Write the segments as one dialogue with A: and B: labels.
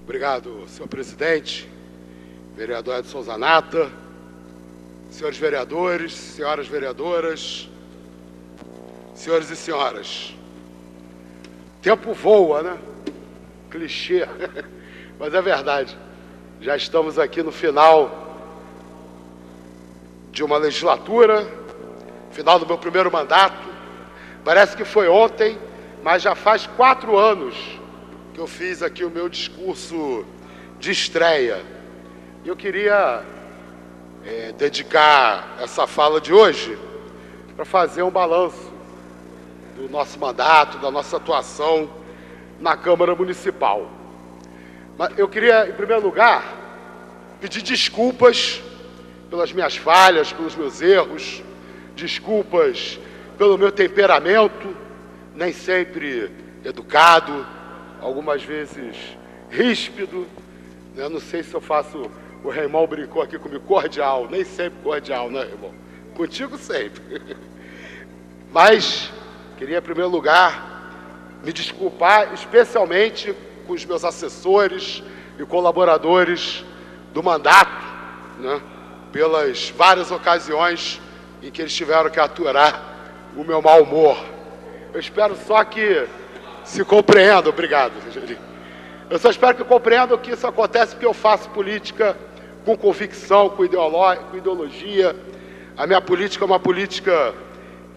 A: Obrigado, senhor presidente, vereador Edson Zanata, senhores vereadores, senhoras vereadoras, senhores e senhoras. Tempo voa, né? Clichê, mas é verdade. Já estamos aqui no final de uma legislatura, final do meu primeiro mandato. Parece que foi ontem, mas já faz 4 anos que eu fiz aqui o meu discurso de estreia. Eu queria dedicar essa fala de hoje para fazer um balanço do nosso mandato, da nossa atuação na Câmara Municipal. Mas eu queria, em primeiro lugar, pedir desculpas pelas minhas falhas, pelos meus erros, desculpas pelo meu temperamento, nem sempre educado, algumas vezes ríspido, né? Não sei se eu faço, o Raimon brincou aqui comigo, cordial, nem sempre cordial, né, irmão? Contigo sempre. Mas queria, em primeiro lugar, me desculpar, especialmente com os meus assessores e colaboradores do mandato, né? Pelas várias ocasiões em que eles tiveram que aturar o meu mau humor. Eu espero só que se compreendam. Obrigado, Angelina. Eu só espero que compreendam que isso acontece porque eu faço política com convicção, com ideologia. A minha política é uma política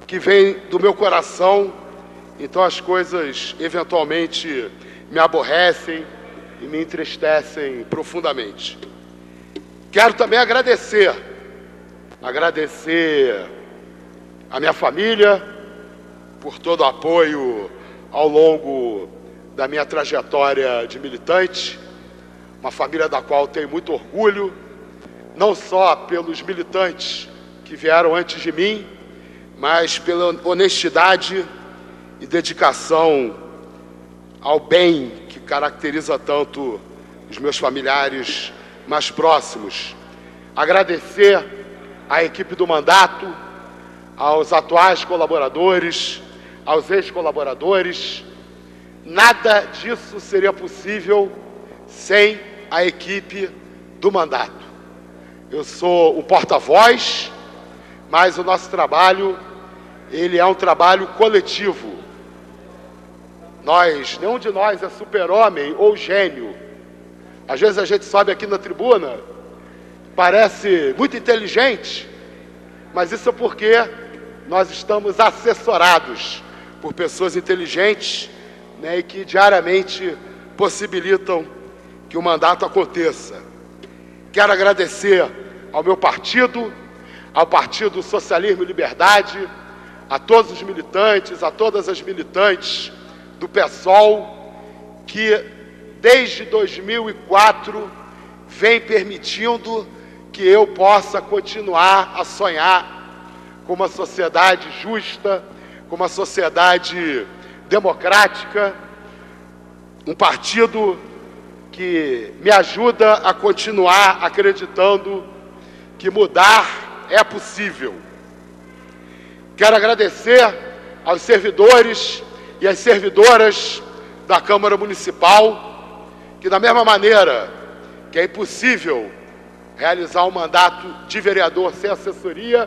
A: que vem do meu coração, então as coisas eventualmente me aborrecem e me entristecem profundamente. Quero também agradecer a minha família por todo o apoio ao longo da minha trajetória de militante, uma família da qual tenho muito orgulho, não só pelos militantes que vieram antes de mim, mas pela honestidade e dedicação ao bem que caracteriza tanto os meus familiares mais próximos. Agradecer à equipe do mandato, aos atuais colaboradores, aos ex-colaboradores. Nada disso seria possível sem a equipe do mandato. Eu sou o porta-voz, mas o nosso trabalho, ele é um trabalho coletivo. Nenhum de nós é super-homem ou gênio. Às vezes a gente sobe aqui na tribuna, parece muito inteligente, mas isso é porque nós estamos assessorados por pessoas inteligentes, né, e que diariamente possibilitam que o mandato aconteça. Quero agradecer ao meu partido, ao Partido Socialismo e Liberdade, a todos os militantes, a todas as militantes do PSOL, que desde 2004 vem permitindo que eu possa continuar a sonhar com uma sociedade justa, com uma sociedade democrática, um partido que me ajuda a continuar acreditando que mudar é possível. Quero agradecer aos servidores e às servidoras da Câmara Municipal, que da mesma maneira que é impossível realizar um mandato de vereador sem assessoria,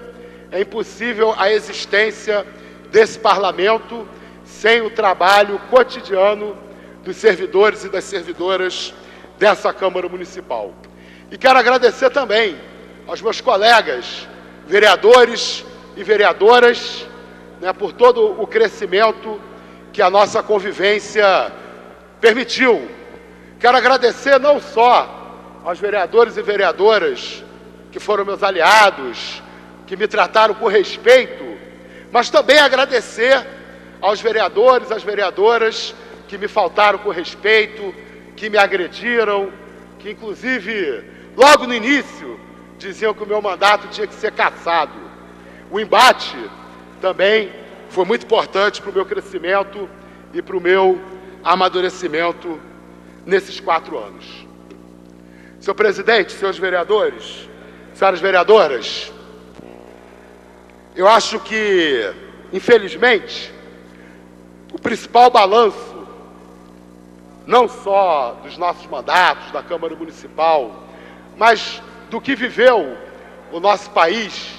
A: é impossível a existência desse parlamento sem o trabalho cotidiano dos servidores e das servidoras dessa Câmara Municipal. E quero agradecer também aos meus colegas vereadores e vereadoras, né, por todo o crescimento que a nossa convivência permitiu. Quero agradecer não só aos vereadores e vereadoras que foram meus aliados, que me trataram com respeito, mas também agradecer aos vereadores, às vereadoras que me faltaram com respeito, que me agrediram, que inclusive logo no início diziam que o meu mandato tinha que ser cassado. O embate também foi muito importante para o meu crescimento e para o meu amadurecimento nesses 4 anos. Senhor presidente, senhores vereadores, senhoras vereadoras, eu acho que, infelizmente, o principal balanço não só dos nossos mandatos, da Câmara Municipal, mas do que viveu o nosso país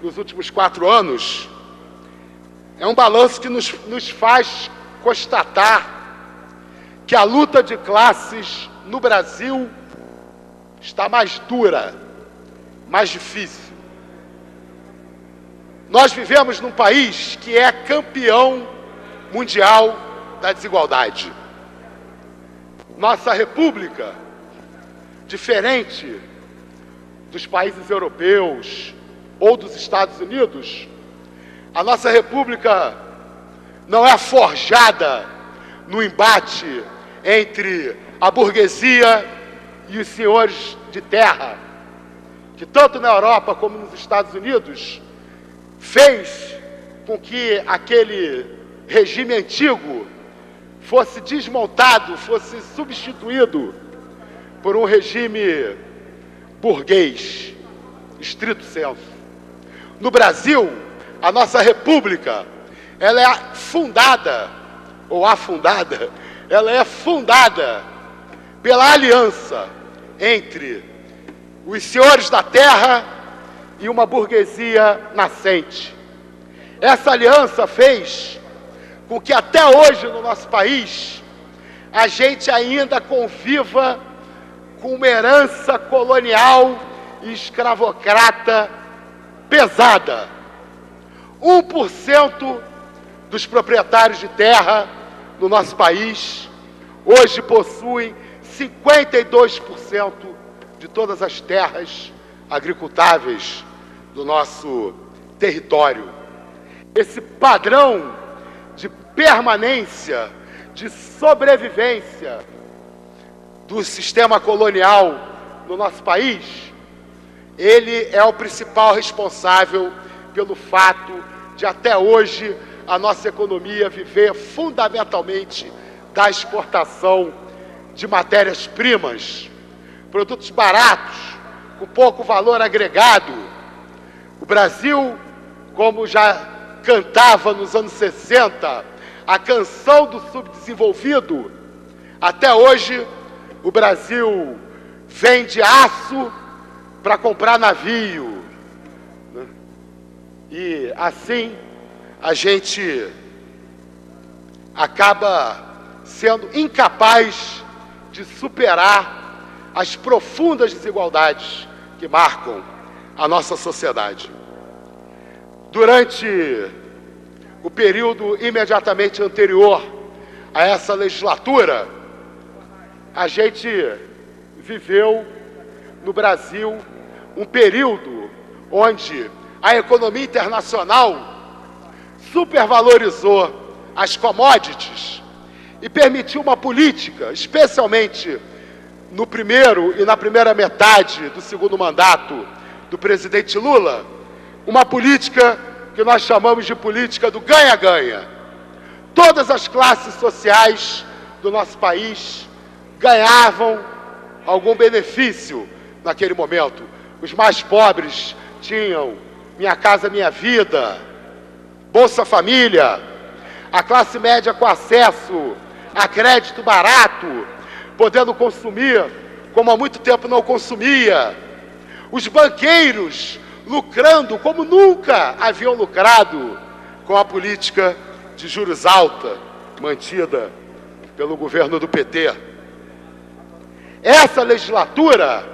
A: nos últimos 4 anos, é um balanço que nos faz constatar que a luta de classes no Brasil está mais dura, mais difícil. Nós vivemos num país que é campeão mundial da desigualdade. Nossa república, diferente dos países europeus ou dos Estados Unidos, a nossa república não é forjada no embate entre a burguesia e os senhores de terra, que tanto na Europa como nos Estados Unidos fez com que aquele regime antigo fosse desmontado, fosse substituído por um regime burguês, estrito sensu. No Brasil, a nossa república, ela é fundada, ou afundada, ela é fundada pela aliança entre os senhores da terra e uma burguesia nascente. Essa aliança fez com que até hoje no nosso país a gente ainda conviva com uma herança colonial e escravocrata pesada. 1% dos proprietários de terra no nosso país hoje possuem 52% de todas as terras agricultáveis do nosso território. Esse padrão de permanência, de sobrevivência do sistema colonial no nosso país, ele é o principal responsável pelo fato de até hoje a nossa economia viver fundamentalmente da exportação de matérias-primas, produtos baratos, com pouco valor agregado. O Brasil, como já cantava nos anos 60, a canção do subdesenvolvido, até hoje o Brasil vende aço para comprar navio. E assim a gente acaba sendo incapaz de superar as profundas desigualdades que marcam a nossa sociedade. Durante o período imediatamente anterior a essa legislatura, a gente viveu no Brasil um período onde a economia internacional supervalorizou as commodities e permitiu uma política, especialmente no primeiro e na primeira metade do segundo mandato do presidente Lula, uma política que nós chamamos de política do ganha-ganha. Todas as classes sociais do nosso país ganhavam algum benefício naquele momento. Os mais pobres tinham Minha Casa Minha Vida, Bolsa Família, a classe média com acesso a crédito barato, podendo consumir como há muito tempo não consumia, os banqueiros lucrando como nunca haviam lucrado com a política de juros alta mantida pelo governo do PT. Essa legislatura,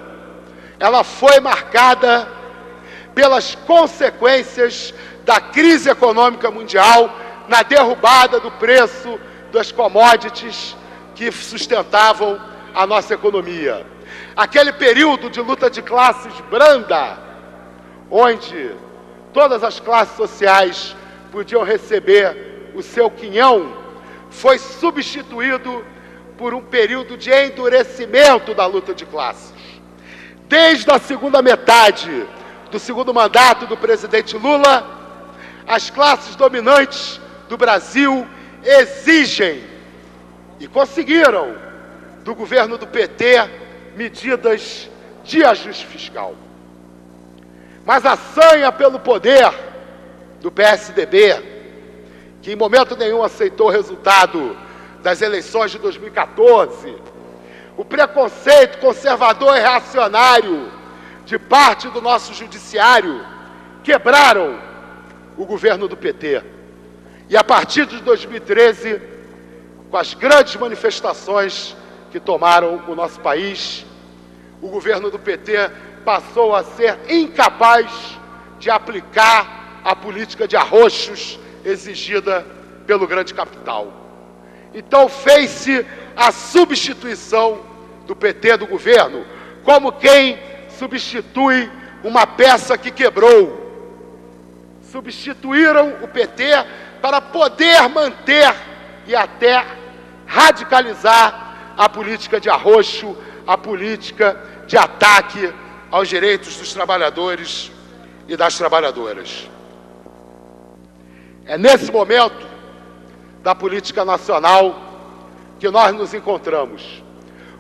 A: ela foi marcada pelas consequências da crise econômica mundial na derrubada do preço das commodities que sustentavam a nossa economia. Aquele período de luta de classes branda, onde todas as classes sociais podiam receber o seu quinhão, foi substituído por um período de endurecimento da luta de classes. Desde a segunda metade do segundo mandato do presidente Lula, as classes dominantes do Brasil exigem, e conseguiram, do governo do PT, medidas de ajuste fiscal. Mas a sanha pelo poder do PSDB, que em momento nenhum aceitou o resultado das eleições de 2014, o preconceito conservador e reacionário de parte do nosso judiciário quebraram o governo do PT. E a partir de 2013, com as grandes manifestações que tomaram o nosso país, o governo do PT passou a ser incapaz de aplicar a política de arroxos exigida pelo grande capital. Então fez-se a substituição do PT do governo, como quem substitui uma peça que quebrou. Substituíram o PT para poder manter e até radicalizar a política de arroxo, a política de ataque aos direitos dos trabalhadores e das trabalhadoras. É nesse momento da política nacional que nós nos encontramos.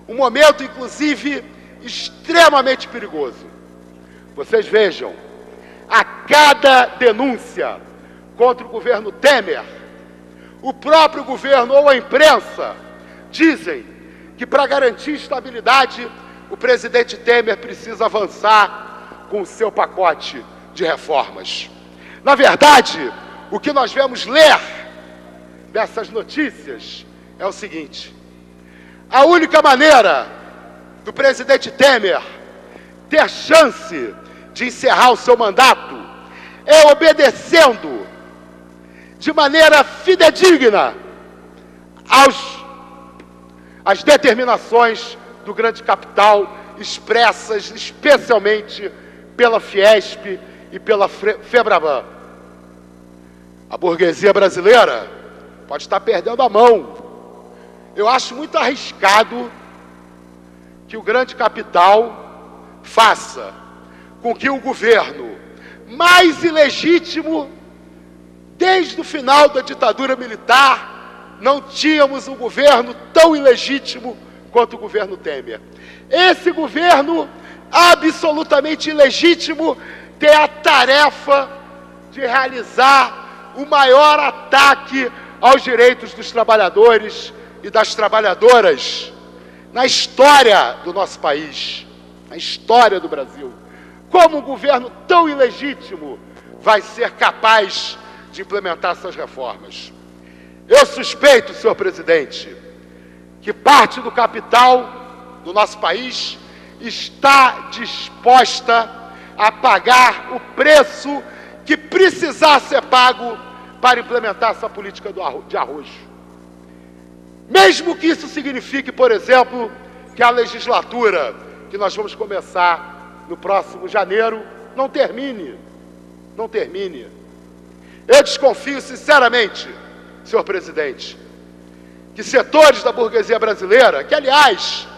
A: Um momento, inclusive, extremamente perigoso. Vocês vejam, a cada denúncia contra o governo Temer, o próprio governo ou a imprensa dizem que para garantir estabilidade, o presidente Temer precisa avançar com o seu pacote de reformas. Na verdade, o que nós vemos ler dessas notícias é o seguinte: a única maneira do presidente Temer ter chance de encerrar o seu mandato é obedecendo de maneira fidedigna às determinações do grande capital, expressas especialmente pela Fiesp e pela Febraban. A burguesia brasileira pode estar perdendo a mão. Eu acho muito arriscado que o grande capital faça com que o governo mais ilegítimo, desde o final da ditadura militar, não tínhamos um governo tão ilegítimo quanto o governo Temer. Esse governo absolutamente ilegítimo tem a tarefa de realizar o maior ataque aos direitos dos trabalhadores e das trabalhadoras na história do nosso país, na história do Brasil. Como um governo tão ilegítimo vai ser capaz de implementar essas reformas? Eu suspeito, senhor presidente, que parte do capital do nosso país está disposta a pagar o preço que precisar ser pago para implementar essa política de arroxo. Mesmo que isso signifique, por exemplo, que a legislatura que nós vamos começar no próximo janeiro não termine. Eu desconfio sinceramente, senhor presidente, que setores da burguesia brasileira, que aliás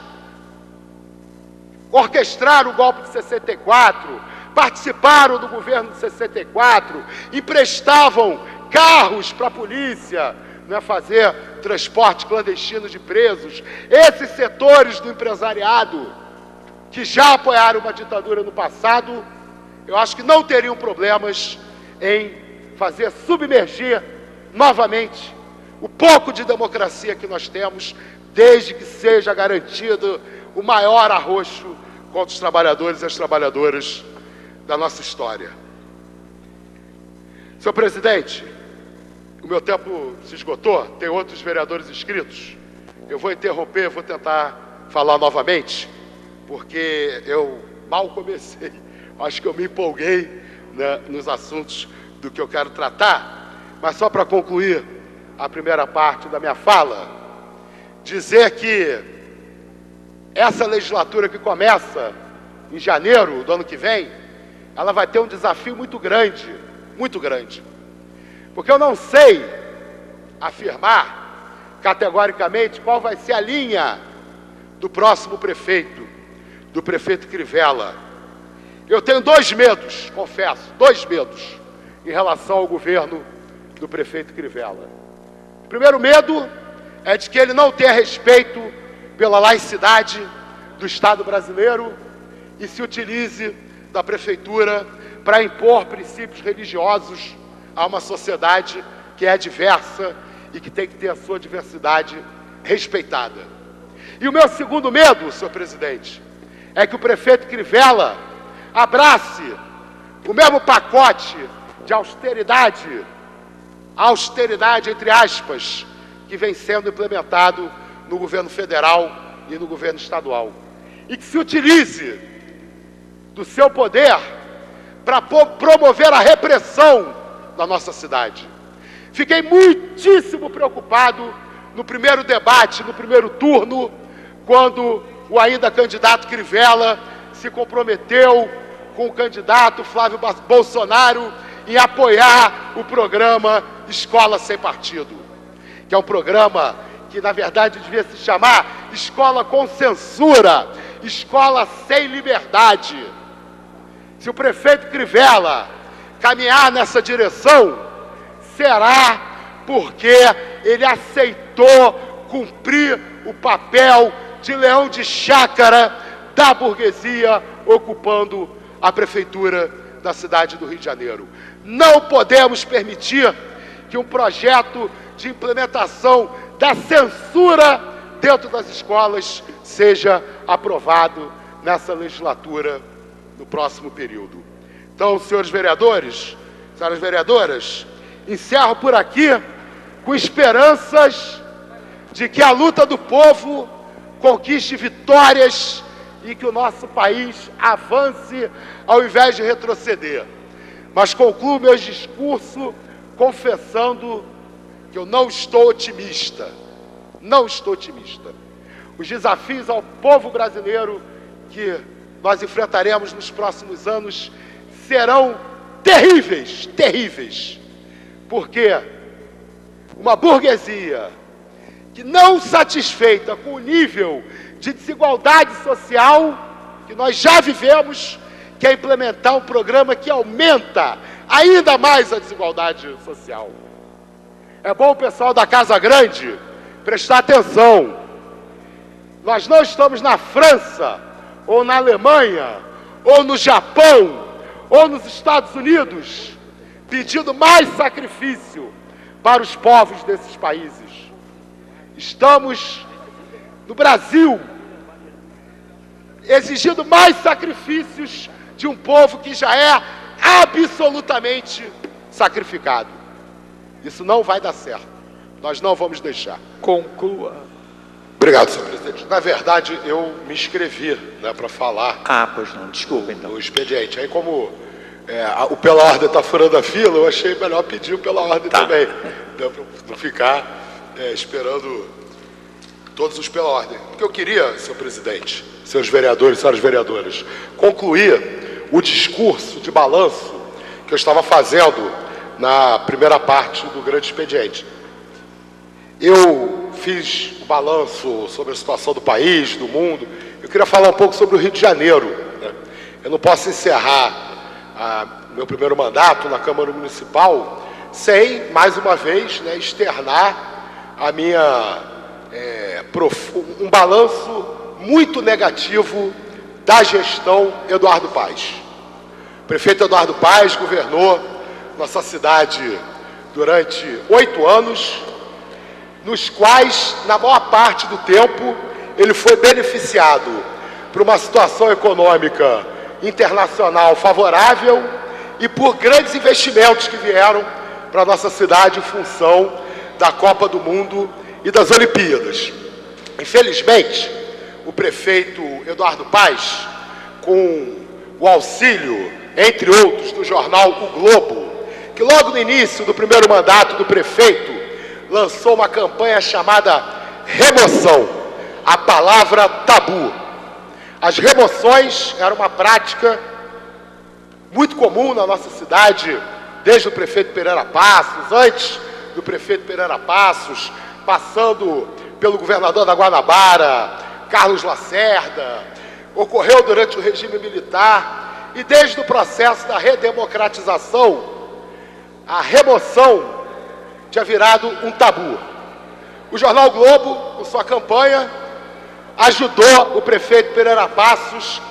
A: orquestraram o golpe de 64, participaram do governo de 64, emprestavam carros para a polícia, fazer transporte clandestino de presos. Esses setores do empresariado que já apoiaram uma ditadura no passado, eu acho que não teriam problemas em fazer submergir novamente o pouco de democracia que nós temos, desde que seja garantido o maior arroxo contra os trabalhadores e as trabalhadoras da nossa história. Senhor presidente, o meu tempo se esgotou, tem outros vereadores inscritos. Eu vou interromper, vou tentar falar novamente, porque eu mal comecei. Acho que eu me empolguei, né, nos assuntos do que eu quero tratar. Mas só para concluir a primeira parte da minha fala, dizer que essa legislatura que começa em janeiro do ano que vem, ela vai ter um desafio muito grande, porque eu não sei afirmar categoricamente qual vai ser a linha do próximo prefeito, do prefeito Crivella. Eu tenho dois medos, confesso, em relação ao governo do prefeito Crivella. O primeiro medo é de que ele não tenha respeito pela laicidade do Estado brasileiro e se utilize da prefeitura para impor princípios religiosos a uma sociedade que é diversa e que tem que ter a sua diversidade respeitada. E o meu segundo medo, senhor presidente, é que o prefeito Crivella abrace o mesmo pacote de austeridade entre aspas, que vem sendo implementado no governo federal e no governo estadual. E que se utilize do seu poder para promover a repressão da nossa cidade. Fiquei muitíssimo preocupado no primeiro debate, no primeiro turno, quando o ainda candidato Crivella se comprometeu com o candidato Flávio Bolsonaro em apoiar o programa Escola Sem Partido, que é um programa que, na verdade, devia se chamar Escola com Censura, Escola Sem Liberdade. Se o prefeito Crivella caminhar nessa direção, será porque ele aceitou cumprir o papel de leão de chácara da burguesia ocupando a prefeitura da cidade do Rio de Janeiro. Não podemos permitir que um projeto de implementação da censura dentro das escolas seja aprovado nessa legislatura no próximo período. Então, senhores vereadores, senhoras vereadoras, encerro por aqui com esperanças de que a luta do povo conquiste vitórias e que o nosso país avance ao invés de retroceder. Mas concluo meu discurso confessando que eu não estou otimista. Não estou otimista. Os desafios ao povo brasileiro que nós enfrentaremos nos próximos anos serão terríveis, terríveis. Porque uma burguesia que não satisfeita com o nível de desigualdade social que nós já vivemos, quer implementar um programa que aumenta ainda mais a desigualdade social. É bom o pessoal da Casa Grande prestar atenção. Nós não estamos na França, ou na Alemanha, ou no Japão, ou nos Estados Unidos, pedindo mais sacrifício para os povos desses países. Estamos no Brasil, exigindo mais sacrifícios de um povo que já é absolutamente sacrificado. Isso não vai dar certo. Nós não vamos deixar.
B: Conclua.
A: Obrigado, senhor presidente. Na verdade, eu me inscrevi, para falar.
B: Pois não. Desculpa, então.
A: No expediente. Aí, como o pela ordem está furando a fila, eu achei melhor pedir o pela ordem também. Para não ficar esperando todos os pela ordem. Porque eu queria, senhor presidente, senhores vereadores, senhoras vereadoras, concluir o discurso de balanço que eu estava fazendo na primeira parte do grande expediente. Eu fiz o balanço sobre a situação do país, do mundo. Eu queria falar um pouco sobre o Rio de Janeiro. Eu não posso encerrar meu primeiro mandato na Câmara Municipal sem, mais uma vez, externar a minha, um balanço muito negativo da gestão Eduardo Paes. O prefeito Eduardo Paes governou nossa cidade durante 8 anos, nos quais, na maior parte do tempo, ele foi beneficiado por uma situação econômica internacional favorável e por grandes investimentos que vieram para a nossa cidade em função da Copa do Mundo e das Olimpíadas. Infelizmente, o prefeito Eduardo Paes, com o auxílio, entre outros, do jornal O Globo, que logo no início do primeiro mandato do prefeito lançou uma campanha chamada remoção, a palavra tabu. As remoções eram uma prática muito comum na nossa cidade, desde o prefeito Pereira Passos, antes do prefeito Pereira Passos, passando pelo governador da Guanabara, Carlos Lacerda, ocorreu durante o regime militar e desde o processo da redemocratização, a remoção tinha virado um tabu. O jornal Globo, com sua campanha, ajudou o prefeito Pereira Passos,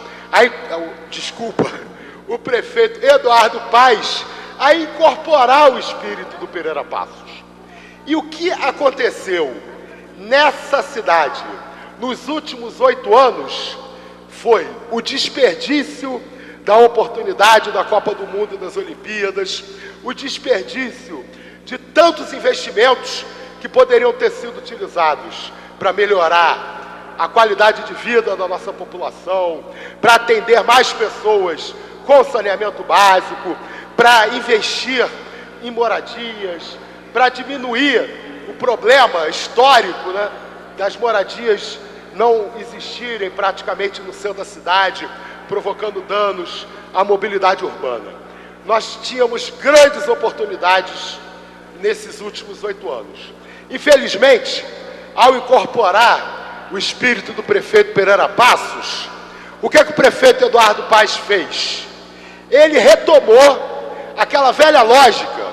A: o prefeito Eduardo Paes, a incorporar o espírito do Pereira Passos. E o que aconteceu? nessa cidade, nos últimos 8 anos, foi o desperdício da oportunidade da Copa do Mundo e das Olimpíadas, o desperdício de tantos investimentos que poderiam ter sido utilizados para melhorar a qualidade de vida da nossa população, para atender mais pessoas com saneamento básico, para investir em moradias, para diminuir o problema histórico, né, das moradias não existirem praticamente no centro da cidade, provocando danos à mobilidade urbana. Nós tínhamos grandes oportunidades nesses últimos 8 anos. Infelizmente, ao incorporar o espírito do prefeito Pereira Passos, o que é que o prefeito Eduardo Paes fez? Ele retomou aquela velha lógica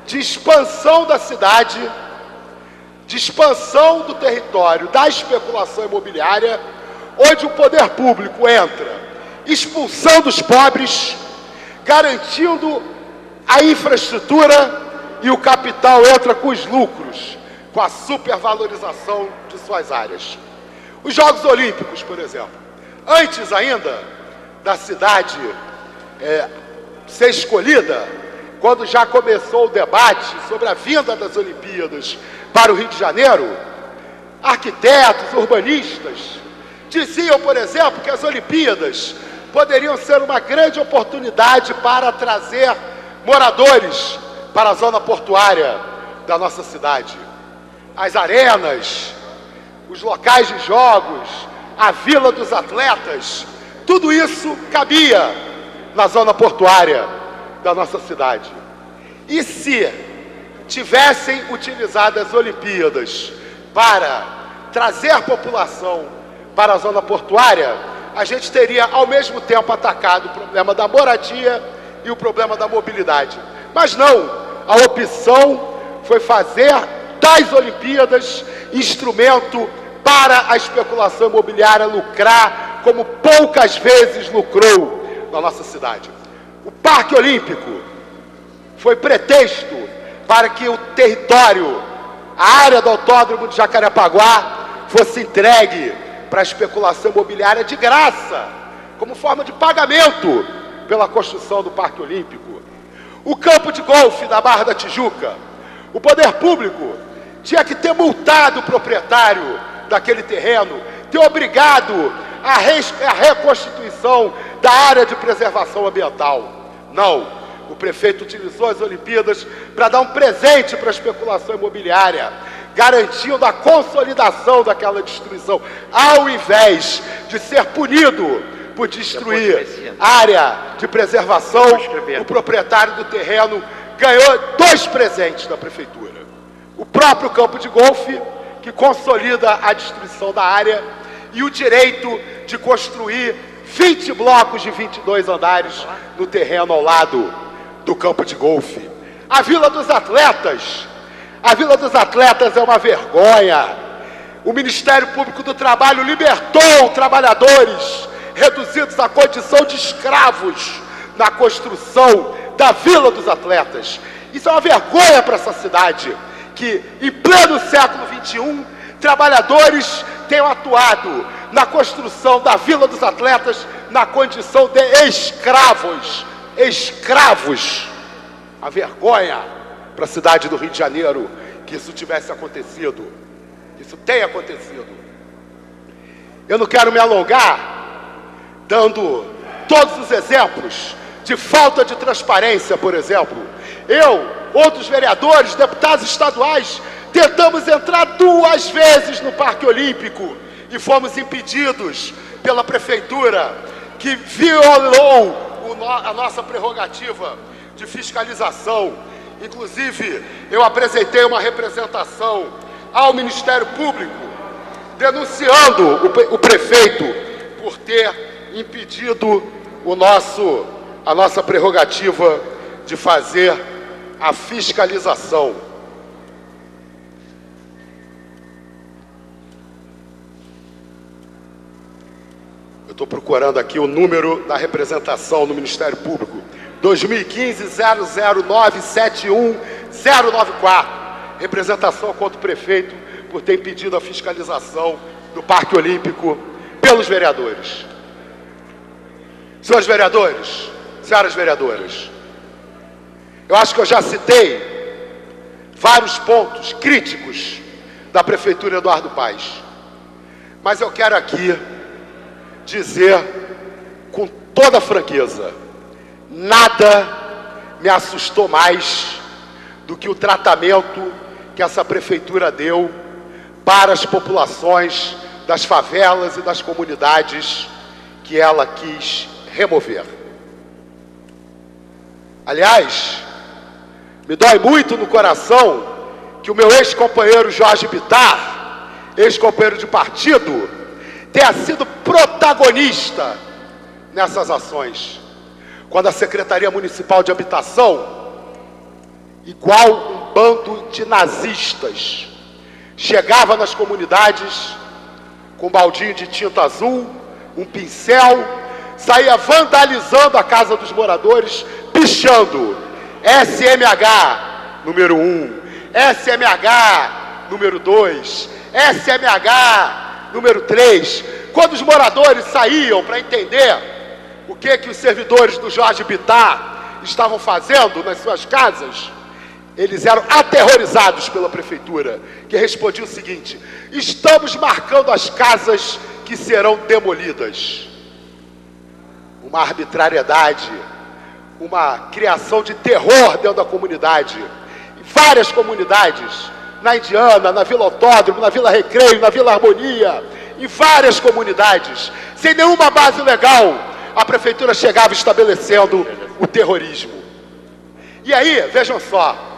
A: de expansão da cidade, de expansão do território, da especulação imobiliária, onde o poder público entra expulsando os pobres, garantindo a infraestrutura, e o capital entra com os lucros, com a supervalorização de suas áreas. Os Jogos Olímpicos, por exemplo, antes ainda da cidade ser escolhida, quando já começou o debate sobre a vinda das Olimpíadas para o Rio de Janeiro, arquitetos, urbanistas, diziam, por exemplo, que as Olimpíadas poderiam ser uma grande oportunidade para trazer moradores para a zona portuária da nossa cidade. As arenas, os locais de jogos, a Vila dos Atletas, tudo isso cabia na zona portuária da nossa cidade. E se tivessem utilizado as Olimpíadas para trazer a população para a zona portuária, a gente teria ao mesmo tempo atacado o problema da moradia e o problema da mobilidade. Mas não, a opção foi fazer das Olimpíadas instrumento para a especulação imobiliária lucrar como poucas vezes lucrou na nossa cidade. O Parque Olímpico foi pretexto para que o território, a área do Autódromo de Jacarepaguá, fosse entregue para a especulação imobiliária de graça, como forma de pagamento pela construção do Parque Olímpico. O campo de golfe da Barra da Tijuca, o poder público tinha que ter multado o proprietário daquele terreno, ter obrigado a reconstituição da área de preservação ambiental. Não, o prefeito utilizou as Olimpíadas para dar um presente para a especulação imobiliária, garantindo a consolidação daquela destruição, ao invés de ser punido por destruir área de preservação. O proprietário do terreno ganhou 2 presentes da prefeitura: o próprio campo de golfe, que consolida a destruição da área, e o direito de construir 20 blocos de 22 andares no terreno ao lado do campo de golfe. A Vila dos Atletas, é uma vergonha. O Ministério Público do Trabalho libertou trabalhadores reduzidos à condição de escravos na construção da Vila dos Atletas. Isso é uma vergonha para essa cidade, que em pleno século XXI, trabalhadores tenham atuado na construção da Vila dos Atletas na condição de escravos. A vergonha para a cidade do Rio de Janeiro que isso tivesse acontecido. Isso tem acontecido. Eu não quero me alongar dando todos os exemplos de falta de transparência, por exemplo. Eu, outros vereadores, deputados estaduais, tentamos entrar 2 vezes no Parque Olímpico e fomos impedidos pela prefeitura, que violou a nossa prerrogativa de fiscalização. Inclusive, eu apresentei uma representação ao Ministério Público denunciando o prefeito por ter impedido a nossa prerrogativa de fazer a fiscalização. Eu estou procurando aqui o número da representação no Ministério Público: 2015-009-71094. Representação contra o prefeito por ter impedido a fiscalização do Parque Olímpico pelos vereadores. Senhores vereadores, senhoras vereadoras, eu acho que eu já citei vários pontos críticos da Prefeitura Eduardo Paes, mas eu quero aqui dizer com toda franqueza, nada me assustou mais do que o tratamento que essa prefeitura deu para as populações das favelas e das comunidades que ela quis remover. Aliás, me dói muito no coração que o meu ex-companheiro Jorge Bittar, ex-companheiro de partido, tenha sido protagonista nessas ações. Quando a Secretaria Municipal de Habitação, igual um bando de nazistas, chegava nas comunidades com um baldinho de tinta azul, um pincel, saía vandalizando a casa dos moradores, pichando SMH número 1, SMH número 2, SMH número 3. Quando os moradores saíam para entender o que os servidores do Jorge Bittar estavam fazendo nas suas casas, eles eram aterrorizados pela prefeitura, que respondia o seguinte: estamos marcando as casas que serão demolidas. Uma arbitrariedade, uma criação de terror dentro da comunidade. Em várias comunidades, na Indiana, na Vila Autódromo, na Vila Recreio, na Vila Harmonia, em várias comunidades, sem nenhuma base legal, a prefeitura chegava estabelecendo o terrorismo. E aí, vejam só,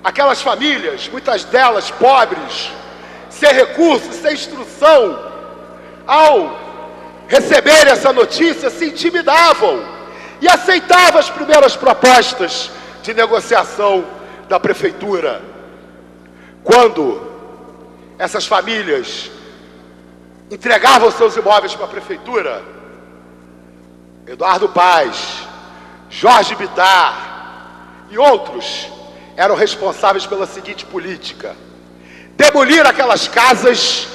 A: aquelas famílias, muitas delas pobres, sem recursos, sem instrução, ao receber essa notícia, se intimidavam e aceitavam as primeiras propostas de negociação da prefeitura. Quando essas famílias entregavam seus imóveis para a prefeitura, Eduardo Paes, Jorge Bittar e outros eram responsáveis pela seguinte política: demolir aquelas casas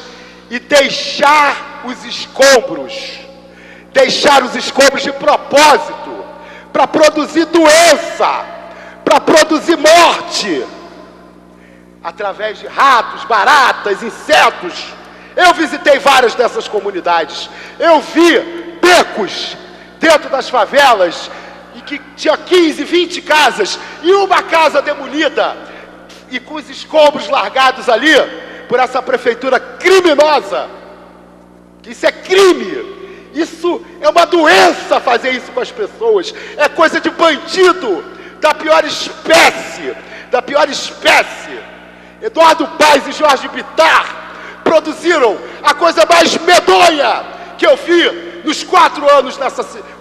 A: e deixar os escombros de propósito, para produzir doença, para produzir morte, através de ratos, baratas, insetos. Eu visitei várias dessas comunidades, eu vi becos dentro das favelas, e que tinha 15, 20 casas, e uma casa demolida, e com os escombros largados ali, por essa prefeitura criminosa. Isso é crime, isso é uma doença fazer isso com as pessoas, é coisa de bandido, da pior espécie, Eduardo Paes e Jorge Bittar produziram a coisa mais medonha que eu vi nos 4 anos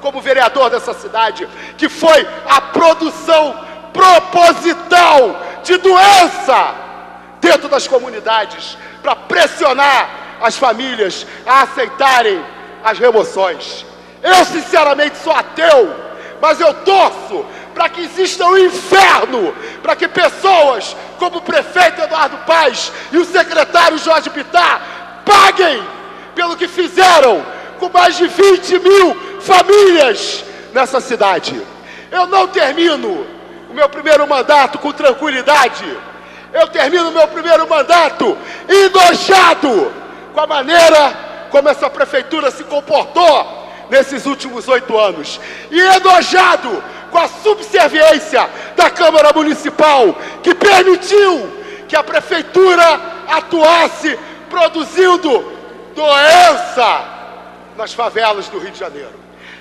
A: como vereador dessa cidade, que foi a produção proposital de doença dentro das comunidades, para pressionar as famílias a aceitarem as remoções. Eu sinceramente sou ateu, mas eu torço para que exista um inferno, para que pessoas como o prefeito Eduardo Paes e o secretário Jorge Bittar paguem pelo que fizeram com mais de 20 mil famílias nessa cidade. Eu não termino o meu primeiro mandato com tranquilidade. Eu termino o meu primeiro mandato enojado com a maneira como essa prefeitura se comportou nesses últimos 8 anos. E enojado com a subserviência da Câmara Municipal, que permitiu que a prefeitura atuasse produzindo doença nas favelas do Rio de Janeiro.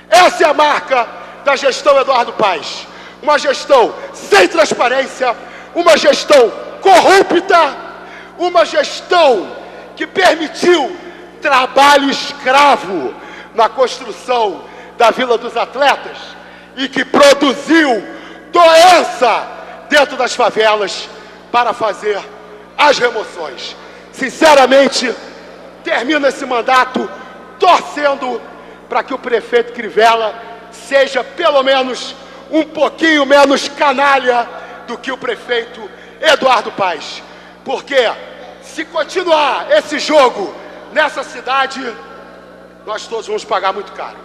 A: Essa é a marca da gestão Eduardo Paes. Uma gestão sem transparência, uma gestão corrupta, uma gestão que permitiu trabalho escravo na construção da Vila dos Atletas e que produziu doença dentro das favelas para fazer as remoções. Sinceramente, termino esse mandato torcendo para que o prefeito Crivella seja pelo menos um pouquinho menos canalha do que o prefeito Eduardo Paes. Porque Se continuar esse jogo nessa cidade, nós todos vamos pagar muito caro.